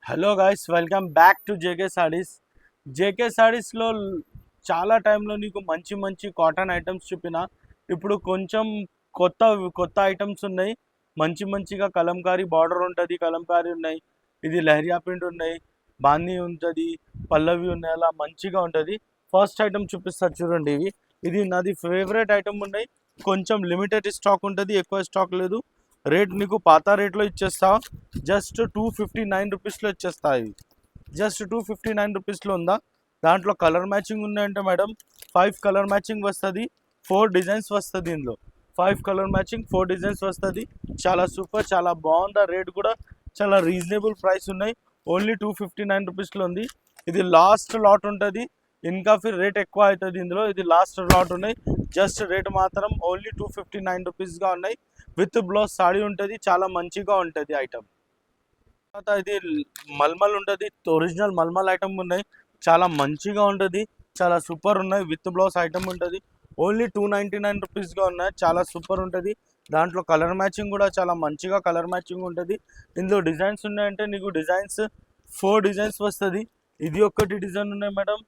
Hello guys, welcome back to JK Sarees. JK సారీస్లో చాలా టైంలో నీకు మంచి మంచి కాటన్ ఐటమ్స్ చూపిన. ఇప్పుడు కొంచెం కొత్త కొత్త ఐటమ్స్ ఉన్నాయి. మంచిగా కలంకారీ బార్డర్ ఉంటుంది, కలంకారీ ఉన్నాయి, ఇది లెహరియా ప్రింట్ ఉన్నాయి, బాందీ ఉంటుంది, పల్లవి ఉన్నాయి, అలా మంచిగా ఉంటుంది. ఫస్ట్ ఐటమ్ చూపిస్తారు చూడండి. ఇది నాది ఫేవరెట్ ఐటమ్ ఉన్నాయి. కొంచెం లిమిటెడ్ స్టాక్ ఉంటుంది, ఎక్కువ స్టాక్ లేదు. రేట్ నీకు పాత రేట్లో ఇచ్చేస్తా. జస్ట్ 259 రూపీస్లో ఇచ్చేస్తాయి. జస్ట్ 259 రూపీస్లో ఉందా. దాంట్లో కలర్ మ్యాచింగ్ ఉన్నాయంటే మేడం 5 కలర్ మ్యాచింగ్ వస్తుంది, 4 డిజైన్స్ వస్తుంది. ఇందులో 5 కలర్ మ్యాచింగ్ 4 డిజైన్స్ వస్తుంది. చాలా సూపర్, చాలా బాగుంది. రేట్ కూడా చాలా రీజనబుల్ ప్రైస్ ఉన్నాయి. ఓన్లీ 259 రూపీస్లో ఉంది. ఇది లాస్ట్ లాట్ ఉంటుంది, ఇంకా ఫిర్ రేట్ ఎక్కువ అవుతుంది ఇందులో. ఇది లాస్ట్ లాట్ ఉన్నాయి. జస్ట్ రేట్ మాత్రం ఓన్లీ 259 రూపీస్గా ఉన్నాయి. విత్ బ్లౌజ్ సాడీ ఉంటుంది, చాలా మంచిగా ఉంటుంది ఐటమ్. తర్వాత ఇది మల్మల్ ఉంటుంది, ఒరిజినల్ మల్మల్ ఐటమ్ ఉన్నాయి, చాలా మంచిగా ఉంటుంది, చాలా సూపర్ ఉన్నాయి. విత్ బ్లౌజ్ ఐటమ్ ఉంటుంది. ఓన్లీ 299 రూపీస్గా ఉన్నాయి, చాలా సూపర్ ఉంటుంది. దాంట్లో కలర్ మ్యాచింగ్ కూడా చాలా మంచిగా కలర్ మ్యాచింగ్ ఉంటుంది. ఇందులో డిజైన్స్ ఉన్నాయంటే నీకు డిజైన్స్ 4 డిజైన్స్ వస్తుంది. ఇది ఒకటి డిజైన్ ఉన్నాయి మేడం,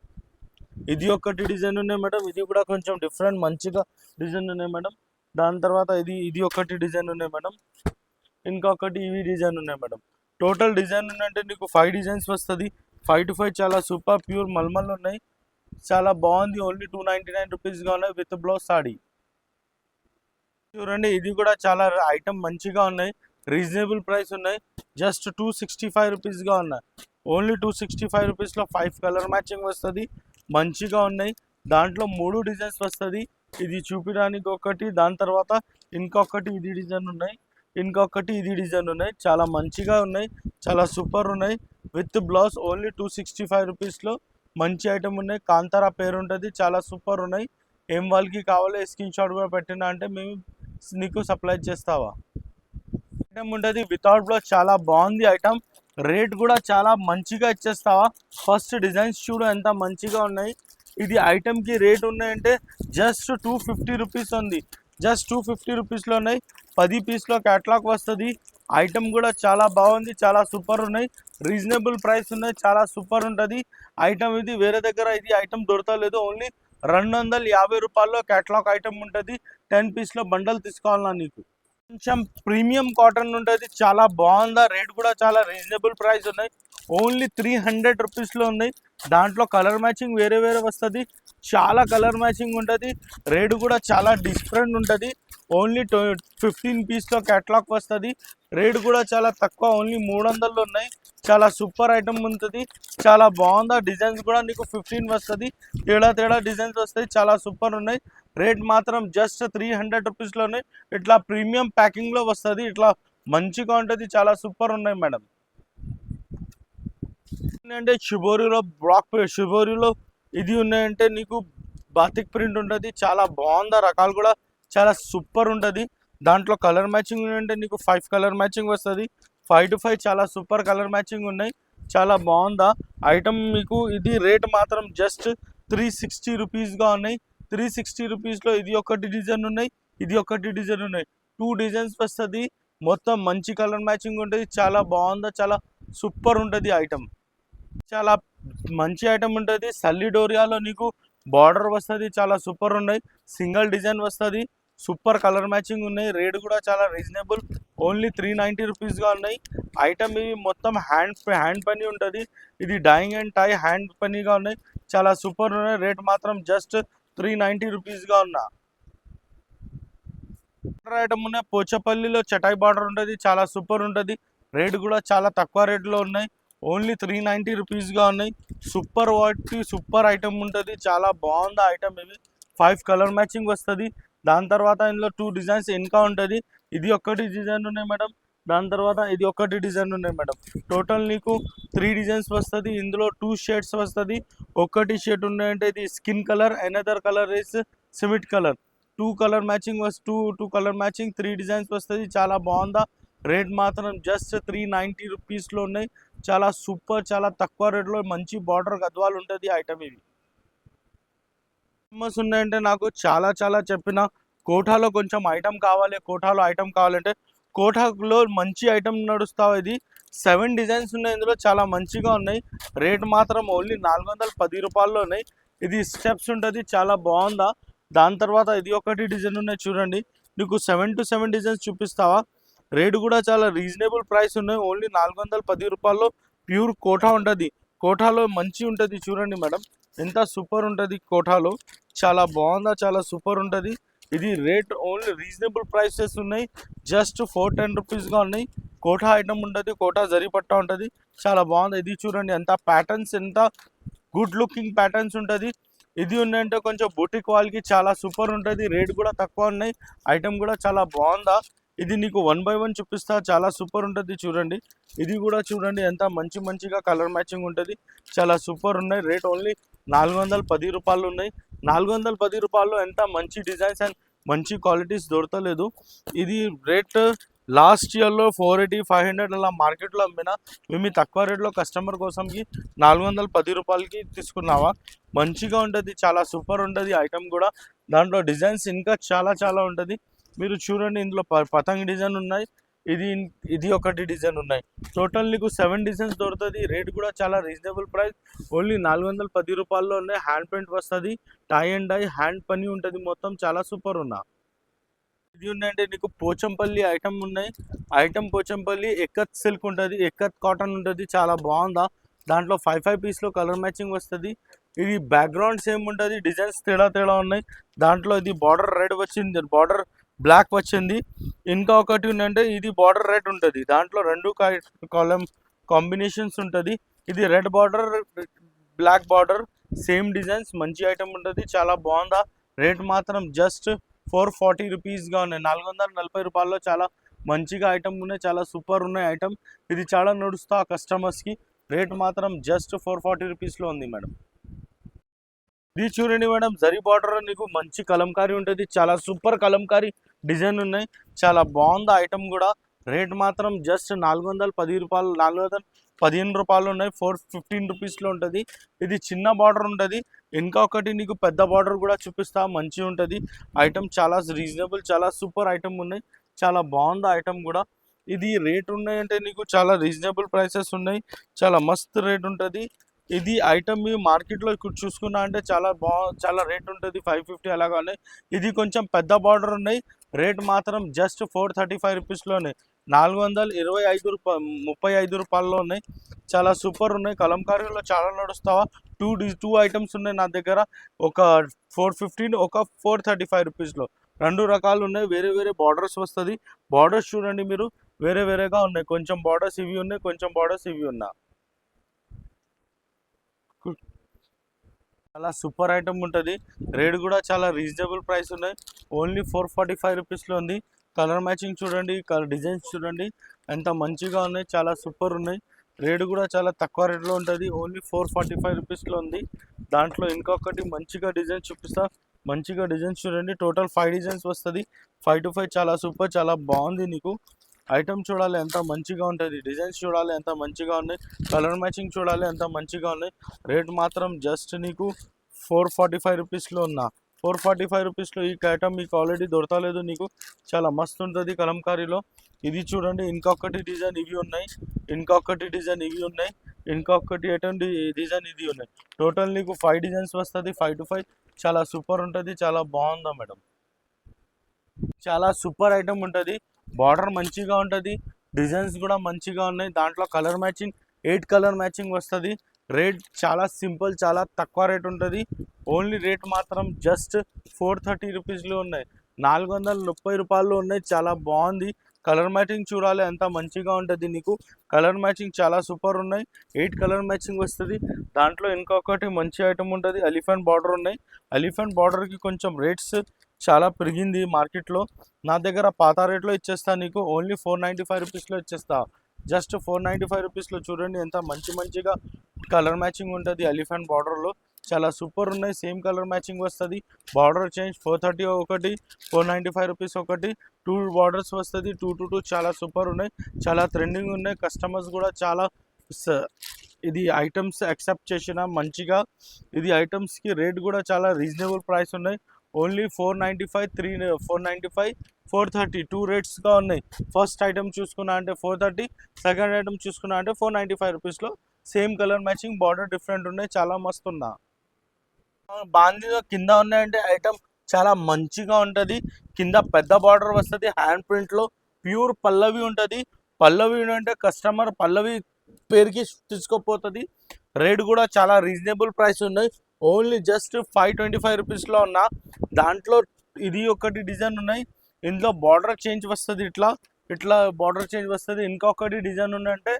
ఇది ఒకటి డిజైన్ ఉన్నాయి మేడం, ఇది కూడా కొంచెం డిఫరెంట్ మంచిగా డిజైన్ ఉన్నాయి మేడం. దాని తర్వాత ఇది ఒకటి డిజైన్ ఉన్నాయి మేడం, ఇంకొకటి ఇవి డిజైన్ ఉన్నాయి మేడం. టోటల్ డిజైన్ ఉందంటే నీకు 5 డిజైన్స్ వస్తుంది. 5 to 5 చాలా సూపర్ ప్యూర్ మల్మల్ ఉన్నాయి, చాలా బాగుంది. ఓన్లీ 299 రూపీస్గా ఉన్నాయి విత్ బ్లౌజ్ సాడీ. చూడండి, ఇది కూడా చాలా ఐటమ్ మంచిగా ఉన్నాయి, రీజనబుల్ ప్రైస్ ఉన్నాయి. జస్ట్ 265 రూపీస్గా ఉన్నాయి. ఓన్లీ 265 రూపీస్లో 5 కలర్ మ్యాచింగ్ వస్తుంది, మంచిగా ఉన్నాయి. దాంట్లో 3 డిజైన్స్ వస్తుంది. ఇది చూపించడానికి ఒకటి, దాని తర్వాత ఇంకొకటి ఇది డిజైన్ ఉన్నాయి, ఇంకొకటి ఇది డిజైన్ ఉన్నాయి. చాలా మంచిగా ఉన్నాయి, చాలా సూపర్ ఉన్నాయి. విత్ బ్లౌజ్ ఓన్లీ 265 రూపీస్లో మంచి ఐటమ్ ఉన్నాయి. కాంతారా పేరు ఉంటుంది, చాలా సూపర్ ఉన్నాయి. ఏం వాళ్ళకి కావాలో స్క్రీన్ షాట్ కూడా పెట్టినా అంటే మేము నీకు సప్లై చేస్తావా. ఐటమ్ ఉంటుంది వితౌట్ బ్లౌజ్, చాలా బాగుంది ఐటమ్. రేట్ కూడా చాలా మంచిగా ఇచ్చేస్తావా. ఫస్ట్ డిజైన్స్ చూడు ఎంత మంచిగా ఉన్నాయి. ఇది ఐటమ్కి రేట్ ఉన్నాయంటే జస్ట్ 250 రూపీస్ ఉంది. జస్ట్ 250 రూపీస్లో ఉన్నాయి. 10 పీస్లో క్యాటలాగ్ వస్తుంది. ఐటమ్ కూడా చాలా బాగుంది, చాలా సూపర్ ఉన్నాయి, రీజనబుల్ ప్రైస్ ఉన్నాయి, చాలా సూపర్ ఉంటుంది ఐటమ్. ఇది వేరే దగ్గర ఇది ఐటమ్ దొరకలేదు. ఓన్లీ 250 రూపాయల్లో క్యాటలాగ్ ఐటమ్ ఉంటుంది. 10 పీస్లో బండల్ తీసుకోవాలన్నా నీకు. కొంచెం ప్రీమియం కాటన్ ఉంటుంది, చాలా బాగుందా. రేట్ కూడా చాలా రీజనబుల్ ప్రైస్ ఉన్నాయి. ఓన్లీ 300 రూపీస్లో ఉన్నాయి. దాంట్లో కలర్ మ్యాచింగ్ వేరే వేరే వస్తుంది, చాలా కలర్ మ్యాచింగ్ ఉంటుంది. రేట్ కూడా చాలా డిఫరెంట్ ఉంటుంది. ఓన్లీ 15 పీస్లో క్యాటలాగ్ వస్తుంది. రేట్ కూడా చాలా తక్కువ, ఓన్లీ 300లో ఉన్నాయి. చాలా సూపర్ ఐటమ్ ఉంటుంది, చాలా బాగుందా. డిజైన్స్ కూడా నీకు 15 వస్తుంది, తేడా డిజైన్స్ వస్తాయి, చాలా సూపర్ ఉన్నాయి. రేట్ మాత్రం జస్ట్ 300 రూపీస్లో ఉన్నాయి. ఇట్లా ప్రీమియం ప్యాకింగ్లో వస్తుంది, ఇట్లా మంచిగా ఉంటుంది, చాలా సూపర్ ఉన్నాయి మేడం. ఏంటంటే షిబోరిలో ఇది ఉన్నాయంటే నీకు బాతిక్ ప్రింట్ ఉంటుంది, చాలా బాగుంది. రకాలు కూడా చాలా సూపర్ ఉంటుంది. దాంట్లో కలర్ మ్యాచింగ్ ఉన్నాయంటే నీకు 5 కలర్ మ్యాచింగ్ వస్తుంది. 5 to 5 చాలా సూపర్ కలర్ మ్యాచింగ్ ఉన్నాయి, చాలా బాగుందా ఐటమ్ మీకు. ఇది రేట్ మాత్రం జస్ట్ 360 రూపీస్గా ఉన్నాయి. 360 రూపీస్లో ఇది ఒకటి డిజైన్ ఉన్నాయి, ఇది ఒకటి డిజైన్ ఉన్నాయి, 2 డిజైన్స్ వస్తుంది. మొత్తం మంచి కలర్ మ్యాచింగ్ ఉంటుంది, చాలా బాగుందా, చాలా సూపర్ ఉంటుంది ఐటమ్. చాలా మంచి ఐటమ్ ఉంటుంది. సల్లిడోరియాలో నీకు బార్డర్ వస్తుంది, చాలా సూపర్ ఉన్నాయి. సింగిల్ డిజైన్ వస్తుంది, సూపర్ కలర్ మ్యాచింగ్ ఉన్నాయి. రేట్ కూడా చాలా రీజనబుల్, ఓన్లీ 390 రూపీస్గా ఉన్నాయి ఐటమ్. ఇవి మొత్తం హ్యాండ్ పని ఉంటుంది. ఇది డైయింగ్ అండ్ టై హ్యాండ్ పనిగా ఉన్నాయి, చాలా సూపర్ ఉన్నాయి. రేట్ మాత్రం జస్ట్ 390 రూపీస్గా ఉన్నా. ఐటమ్ ఉన్నాయి, పోచపల్లిలో చటాయి బార్డర్ ఉంటుంది, చాలా సూపర్ ఉంటుంది. రేట్ కూడా చాలా తక్కువ రేట్లో ఉన్నాయి. ఓన్లీ 390 రూపీస్గా ఉన్నాయి. సూపర్ వాటి సూపర్ ఐటమ్ ఉంటుంది, చాలా బాగుంది ఐటమ్. ఇవి 5 కలర్ మ్యాచింగ్ వస్తుంది. దాని తర్వాత ఇందులో 2 డిజైన్స్ ఇంకా ఉంటుంది. ఇది ఒకటి డిజైన్ ఉన్నాయి మేడం, దాని తర్వాత ఇది ఒకటి డిజైన్ ఉన్నాయి మేడం. టోటల్ నీకు 3 డిజైన్స్ వస్తుంది. ఇందులో 2 షేడ్స్ వస్తుంది. ఒకటి షేడ్ ఉన్నాయంటే ఇది skin colour, another colour is cement colour. 2 colour matching two colour matching 3 designs వస్తుంది, చాలా బాగుందా. రేట్ మాత్రం జస్ట్ 390 రూపీస్లో ఉన్నాయి, చాలా సూపర్, చాలా తక్కువ రేట్లో మంచి బార్డర్ గద్వాలు ఉంటుంది ఐటమ్. ఇవి ఫేమస్ ఉన్నాయంటే నాకు చాలా చెప్పిన. కోటాలో కొంచెం ఐటమ్ కావాలి, కోటాలో ఐటమ్ కావాలంటే కోటాలో మంచి ఐటమ్ నడుస్తావు. ఇది 7 డిజైన్స్ ఉన్నాయి, ఇందులో చాలా మంచిగా ఉన్నాయి. రేట్ మాత్రం ఓన్లీ 410 రూపాయల్లో ఉన్నాయి. ఇది స్టెప్స్ ఉంటుంది, చాలా బాగుందా. దాని తర్వాత ఇది ఒకటి డిజైన్ ఉన్నాయి చూడండి, నీకు 7 to 7 డిజైన్స్ చూపిస్తావా. రేటు కూడా చాలా రీజనబుల్ ప్రైస్ ఉన్నాయి, ఓన్లీ 410 రూపాయల్లో ప్యూర్ కోటా ఉంటుంది. కోటాలో మంచి ఉంటుంది చూడండి మేడం, ఎంత సూపర్ ఉంటుంది కోటాలో. చాలా బాగుందా, చాలా సూపర్ ఉంటుంది. ఇది రేట్ ఓన్లీ రీజనబుల్ ప్రైసెస్ ఉన్నాయి, జస్ట్ 410 రూపీస్గా ఉన్నాయి. కోటా ఐటమ్ ఉంటుంది, కోటా జరీ పట్టా ఉంటుంది, చాలా బాగుంది. ఇది చూడండి ఎంత ప్యాటర్న్స్, ఎంత గుడ్ లుకింగ్ ప్యాటర్న్స్ ఉంటుంది. ఇది ఉందంటే కొంచెం బూటిక్ వాళ్ళకి చాలా సూపర్ ఉంటుంది. రేట్ కూడా తక్కువ ఉన్నాయి, ఐటమ్ కూడా చాలా బాగుందా. ఇది నీకు 1 by 1 చూపిస్తా, చాలా సూపర్ ఉంటుంది చూడండి. ఇది కూడా చూడండి ఎంత మంచిగా కలర్ మ్యాచింగ్ ఉంటుంది, చాలా సూపర్ ఉన్నాయి. రేట్ ఓన్లీ 410 రూపాయలు ఉన్నాయి. 410 రూపాయల్లో ఎంత మంచి డిజైన్స్ అండ్ మంచి క్వాలిటీస్ దొరకలేదు. ఇది రేట్ లాస్ట్ ఇయర్లో 480, 500 అలా మార్కెట్లో అమ్మినా, మేము తక్కువ రేట్లో కస్టమర్ కోసంకి 410 రూపాయలకి తీసుకున్నావా. మంచిగా ఉంటుంది, చాలా సూపర్ ఉంటుంది ఐటమ్ కూడా. దాంట్లో డిజైన్స్ ఇంకా చాలా ఉంటుంది. మీరు చూడండి, ఇందులో పతంగ్ డిజైన్ ఉన్నాయి, ఇది ఒకటి డిజైన్ ఉన్నాయి. టోటల్ నీకు 7 డిజైన్స్ దొరుకుతుంది. రేట్ కూడా చాలా రీజనబుల్ ప్రైస్, ఓన్లీ 410 రూపాయల్లో ఉన్నాయి. హ్యాండ్ పెయింట్ వస్తుంది, టై అండ్ డై హ్యాండ్ పని ఉంటుంది, మొత్తం చాలా సూపర్ ఉన్నా. ఇది ఉందంటే నీకు పోచంపల్లి ఐటమ్ ఉన్నాయి. ఐటమ్ పోచంపల్లి ఎక్కత్ సిల్క్ ఉంటుంది, ఎక్కత్ కాటన్ ఉంటుంది, చాలా బాగుందా. దాంట్లో 5 పీస్లో కలర్ మ్యాచింగ్ వస్తుంది. ఇది బ్యాక్గ్రౌండ్ సేమ్ ఉంటుంది, డిజైన్స్ తేడా ఉన్నాయి. దాంట్లో ఇది బార్డర్ రెడ్ వచ్చింది, బార్డర్ బ్లాక్ వచ్చింది. ఇంకా ఒకటి ఉందంటే ఇది బార్డర్ రెడ్ ఉంటుంది, దాంట్లో 2 కాలం కాంబినేషన్స్ ఉంటుంది. ఇది red border, black border, same designs, మంచి ఐటమ్ ఉంటుంది, చాలా బాగుందా. రేట్ మాత్రం జస్ట్ 440 రూపీస్గా ఉన్నాయి. 440 రూపాయల్లో చాలా మంచిగా ఐటమ్ ఉన్నాయి, చాలా సూపర్ ఉన్నాయి ఐటమ్. ఇది చాలా నడుస్తా కస్టమర్స్కి. రేట్ మాత్రం జస్ట్ 440 రూపీస్లో ఉంది మేడం. ఇది చూడండి మేడం, జరీ బార్డర్ నీకు మంచి కలంకారీ ఉంటుంది, చాలా సూపర్ కలంకారీ డిజైన్ ఉన్నాయి, చాలా బాగుంది ఐటమ్ కూడా. రేట్ మాత్రం జస్ట్ 410 రూపాయలు, 415 రూపాయలు ఉన్నాయి. 415 రూపీస్లో ఉంటుంది. ఇది చిన్న బార్డర్ ఉంటుంది. ఇంకొకటి నీకు పెద్ద బార్డర్ కూడా చూపిస్తా, మంచిగా ఉంటుంది ఐటమ్, చాలా రీజనబుల్, చాలా సూపర్ ఐటమ్ ఉన్నాయి, చాలా బాగుంది ఐటమ్ కూడా. ఇది రేట్ ఉన్నాయంటే నీకు చాలా రీజనబుల్ ప్రైసెస్ ఉన్నాయి, చాలా మస్తు రేట్ ఉంటుంది. ఇది ఐటమ్ మీ మార్కెట్లో ఇక్కడ చూసుకున్నా అంటే చాలా రేట్ ఉంటుంది, 550 అలాగా ఉన్నాయి. ఇది కొంచెం పెద్ద బార్డర్ ఉన్నాయి. రేట్ మాత్రం జస్ట్ 435 రూపీస్లో ఉన్నాయి. 435 రూపాయల్లో ఉన్నాయి, చాలా సూపర్ ఉన్నాయి. కలంకారీలో చాలా నడుస్తావా. టూ ఐటమ్స్ ఉన్నాయి నా దగ్గర, ఒక 415, ఒక 435 రూపీస్లో. 2 రకాలు ఉన్నాయి, వేరే బార్డర్స్ వస్తుంది. బార్డర్స్ చూడండి మీరు, వేరేగా ఉన్నాయి. కొంచెం బార్డర్స్ ఇవి ఉన్నాయి, కొంచెం బార్డర్స్ ఇవి ఉన్నాయి. చాలా సూపర్ ఐటమ్ ఉంటుంది. రేట్ కూడా చాలా రీజనబుల్ ప్రైస్ ఉన్నాయి, ఓన్లీ 445 రూపీస్లో ఉంది. కలర్ మ్యాచింగ్ చూడండి, కలర్ డిజైన్స్ చూడండి ఎంత మంచిగా ఉన్నాయి, చాలా సూపర్ ఉన్నాయి. రేట్ కూడా చాలా తక్కువ రేట్లో ఉంటుంది, ఓన్లీ 445 రూపీస్లో ఉంది. దాంట్లో ఇంకొకటి మంచిగా డిజైన్స్ చూపిస్తా, మంచిగా డిజైన్స్ చూడండి. టోటల్ 5 డిజైన్స్ వస్తుంది, 5 to 5 చాలా సూపర్, చాలా బాగుంది. నీకు ఐటమ్ చూడాలి ఎంత మంచిగా ఉంటుంది, డిజైన్స్ చూడాలి ఎంత మంచిగా ఉన్నాయి, కలర్ మ్యాచింగ్ చూడాలి ఎంత మంచిగా ఉన్నాయి. రేట్ మాత్రం జస్ట్ నీకు 445 రూపీస్లో ఉన్నా. 445 రూపీస్లో ఈ ఐటమ్ మీకు ఆల్రెడీ దొరకలేదు నీకు, చాలా మస్తు ఉంటుంది కలంకారీలో. ఇది చూడండి, ఇంకొకటి డిజైన్ ఇవి ఉన్నాయి, ఇంకొకటి డిజైన్ ఇవి ఉన్నాయి, ఇంకొకటి ఎటువంటి డిజైన్ ఇది ఉన్నాయి. టోటల్ నీకు 5 డిజైన్స్ వస్తుంది, 5 to 5 చాలా సూపర్ ఉంటుంది, చాలా బాగుందా మేడం. చాలా సూపర్ ఐటమ్ ఉంటుంది, బార్డర్ మంచిగా ఉంటుంది, డిజైన్స్ కూడా మంచిగా ఉన్నాయి. దాంట్లో కలర్ మ్యాచింగ్ 8 కలర్ మ్యాచింగ్ వస్తుంది. రేట్ చాలా సింపుల్, చాలా తక్కువ రేట్ ఉంటుంది. ఓన్లీ రేట్ మాత్రం జస్ట్ 430 రూపీస్లో ఉన్నాయి, 430 రూపాయల్లో ఉన్నాయి. చాలా బాగుంది. కలర్ మ్యాచింగ్ చూడాలి ఎంత మంచిగా ఉంటుంది నీకు, కలర్ మ్యాచింగ్ చాలా సూపర్ ఉన్నాయి. 8 కలర్ మ్యాచింగ్ వస్తుంది. దాంట్లో ఇంకొకటి మంచి ఐటమ్ ఉంటుంది, ఎలిఫెంట్ బార్డర్ ఉన్నాయి. ఎలిఫెంట్ బార్డర్కి కొంచెం రేట్స్ చాలా పెరిగింది మార్కెట్లో. నా దగ్గర పాత రేట్లో ఇచ్చేస్తా నీకు, ఓన్లీ 495 రూపీస్లో ఇచ్చేస్తా. జస్ట్ 495 రూపీస్లో చూడండి ఎంత మంచిగా కలర్ మ్యాచింగ్ ఉంటుంది. ఎలిఫెంట్ బార్డర్లో చాలా సూపర్ ఉన్నాయి, సేమ్ కలర్ మ్యాచింగ్ వస్తుంది. బార్డర్ చేంజ్ 430 ఒకటి, 495 రూపీస్ ఒకటి, 2 బార్డర్స్ వస్తుంది, 2 to 2 చాలా సూపర్ ఉన్నాయి, చాలా ట్రెండింగ్ ఉన్నాయి. కస్టమర్స్ కూడా చాలా ఇది ఐటమ్స్ యాక్సెప్ట్ చేసిన మంచిగా. ఇది ఐటమ్స్కి రేట్ కూడా చాలా రీజనబుల్ ప్రైస్ ఉన్నాయి, ఓన్లీ 495 495 430 టూ రేట్స్గా ఉన్నాయి. ఫస్ట్ ఐటమ్ చూసుకున్నా అంటే 430, సెకండ్ ఐటమ్ చూసుకున్నా అంటే 495 రూపీస్లో same colour matching, border different ఉన్నాయి, చాలా మస్తు ఉన్నా. బాందీలో కింద ఉన్నాయంటే ఐటమ్ చాలా మంచిగా ఉంటుంది. కింద పెద్ద బార్డర్ వస్తుంది, హ్యాండ్ ప్రింట్లో ప్యూర్ పల్లవి ఉంటుంది. పల్లవి అంటే కస్టమర్ పల్లవి పేరుకి తీసుకోపోతుంది. రేట్ కూడా చాలా రీజనబుల్ ప్రైస్ ఉన్నాయి. ఓన్లీ జస్ట్ 525 రూపీస్లో ఉన్న దాంట్లో ఇది ఒకటి డిజైన్ ఉన్నాయి. ఇందులో బార్డర్ చేంజ్ వస్తుంది, ఇట్లా ఇట్లా బార్డర్ చేంజ్ వస్తుంది. ఇంకొకటి డిజైన్ ఉందంటే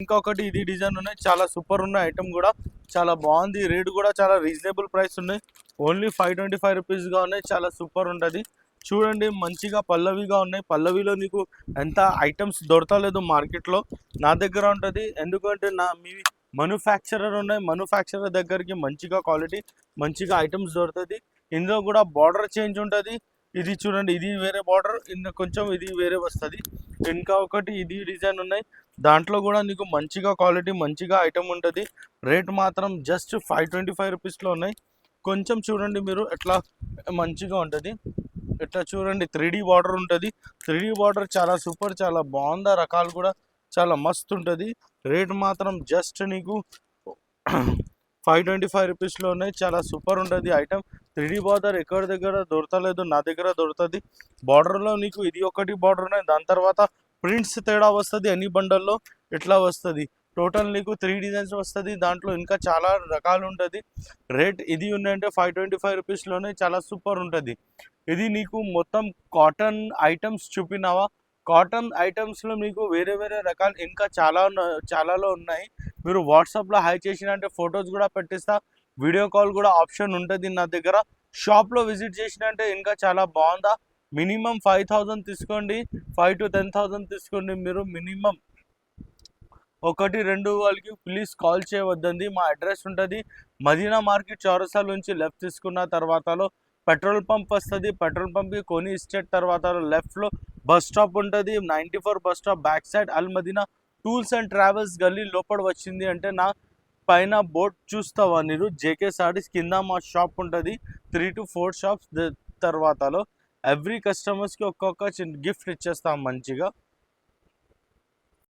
ఇంకొకటి ఇది డిజైన్ ఉన్నాయి. చాలా సూపర్ ఉన్న ఐటమ్ కూడా చాలా బాగుంది. రేట్ కూడా చాలా రీజనబుల్ ప్రైస్ ఉన్నాయి. ఓన్లీ 525 రూపీస్గా ఉన్నాయి. చాలా సూపర్ ఉంటుంది. చూడండి మంచిగా పల్లవిగా ఉన్నాయి. పల్లవిలో నీకు ఎంత ఐటమ్స్ దొరకలేదు మార్కెట్లో, నా దగ్గర ఉంటుంది. ఎందుకంటే మీ మ్యానుఫ్యాక్చరర్ ఉన్నాయి, మ్యానుఫ్యాక్చరర్ దగ్గరికి మంచిగా క్వాలిటీ మంచిగా ఐటమ్స్ దొరుకుతుంది. ఇందులో కూడా బార్డర్ చేంజ్ ఉంటుంది. ఇది చూడండి, ఇది వేరే బార్డర్, ఇందులో కొంచెం ఇది వేరే వస్తుంది. ఇంకా ఒకటి ఇది డిజైన్ ఉన్నాయి. దాంట్లో కూడా నీకు మంచిగా క్వాలిటీ మంచిగా ఐటమ్ ఉంటుంది. రేట్ మాత్రం జస్ట్ 525 రూపీస్లో ఉన్నాయి. కొంచెం చూడండి మీరు ఎట్లా మంచిగా ఉంటుంది. ఇట్లా చూడండి 3D బార్డర్ ఉంటుంది. 3D బార్డర్ చాలా సూపర్, చాలా బాగుంది. రకాలు కూడా చాలా మస్తు ఉంటుంది. రేట్ మాత్రం జస్ట్ నీకు 525 రూపీస్లో ఉన్నాయి. చాలా సూపర్ ఉంటుంది ఐటమ్. 3D బార్డర్ ఎక్కడి దగ్గర దొరకలేదు, నా దగ్గర దొరుకుతుంది. బార్డర్లో నీకు ఇది ఒకటి బార్డర్ ఉన్నాయి, దాని తర్వాత ప్రింట్స్ తేడా వస్తుంది. అన్ని బండల్లో ఇట్లా వస్తుంది. టోటల్ నీకు 3 డిజైన్స్ వస్తుంది. దాంట్లో ఇంకా చాలా రకాలు ఉంటుంది. రేట్ ఇది ఉన్నాయంటే 525 రూపీస్లోనే చాలా సూపర్ ఉంటుంది. ఇది నీకు మొత్తం కాటన్ ఐటమ్స్ చూపినావా? కాటన్ ఐటమ్స్లో మీకు వేరే వేరే రకాలు ఇంకా చాలాలో ఉన్నాయి. మీరు వాట్సాప్లో హై చేసిన అంటే ఫొటోస్ కూడా పెట్టిస్తా. వీడియో కాల్ కూడా ఆప్షన్ ఉంటుంది నా దగ్గర. షాప్లో విజిట్ చేసిన అంటే ఇంకా చాలా బాగుందా. మినిమం 5000 తీసుకోండి, 5 to 10,000 తీసుకోండి. మీరు మినిమం 1-2 వాళ్ళకి ప్లీజ్ కాల్ చేయవద్దండి. మా అడ్రస్ ఉంటుంది మదీనా మార్కెట్ చౌరస్తా నుంచి లెఫ్ట్ తీసుకున్న తర్వాతలో పెట్రోల్ పంప్ వస్తుంది. పెట్రోల్ పంప్కి కొని ఇస్టేట్ తర్వాత లెఫ్ట్లో బస్ స్టాప్ ఉంటుంది. 94 bus stop back side Al Madina tools and travels గల్లీ లోపల వచ్చింది అంటే నా పైన బోర్డ్ చూస్తావా మీరు, జేకే సారీస్ కింద మా షాప్ ఉంటుంది. 3 to 4 షాప్స్ తర్వాతలో ఎవ్రీ కస్టమర్స్కి ఒక్కొక్క గిఫ్ట్ ఇచ్చేస్తాం మంచిగా.